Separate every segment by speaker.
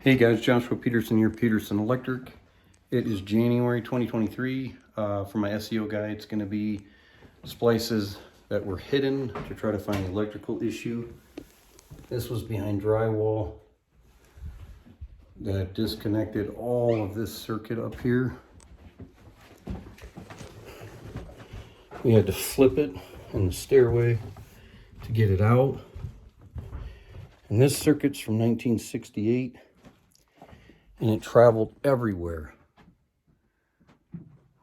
Speaker 1: Hey guys, Joshua Peterson here, Peterson Electric. It is January 2023. For my SEO guide, it's going to be splices that were hidden to try to find the electrical issue. This was behind drywall that disconnected all of this circuit up here. We had to flip it in the stairway to get it out. And this circuit's from 1968. And it traveled everywhere.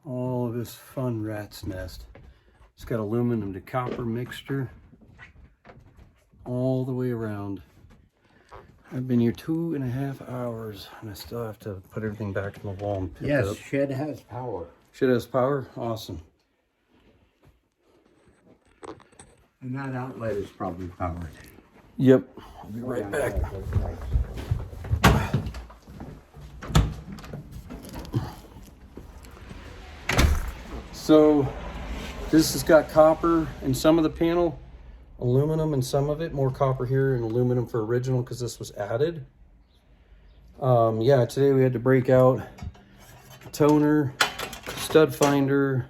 Speaker 1: All of this fun rat's nest. It's got aluminum to copper mixture all the way around. I've been here 2.5 hours and I still have to put everything back in the wall and pick it up.
Speaker 2: Yes, shed has power.
Speaker 1: Shed has power? Awesome.
Speaker 2: And that outlet is probably powered.
Speaker 1: Yep. I'll be right back. So this has got copper in some of the panel, aluminum in some of it, more copper here and aluminum for original because this was added. Yeah, today we had to break out a toner, stud finder,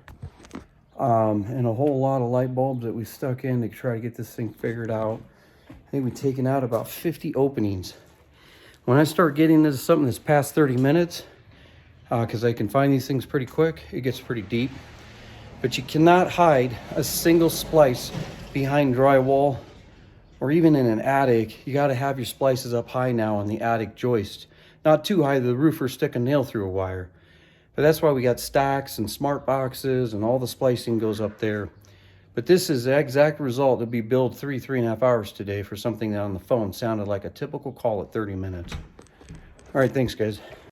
Speaker 1: and a whole lot of light bulbs that we stuck in to try to get this thing figured out. I think we've taken out about 50 openings. When I start getting into something that's past 30 minutes, because I can find these things pretty quick, it gets pretty deep. But you cannot hide a single splice behind drywall or even in an attic. You got to have your splices up high now on the attic joist. Not too high, the roofer stick a nail through a wire. But that's why we got stacks and smart boxes and all the splicing goes up there. But this is the exact result. It'd be billed 3.5 hours today for something that on the phone sounded like a typical call at 30 minutes. All right, thanks guys.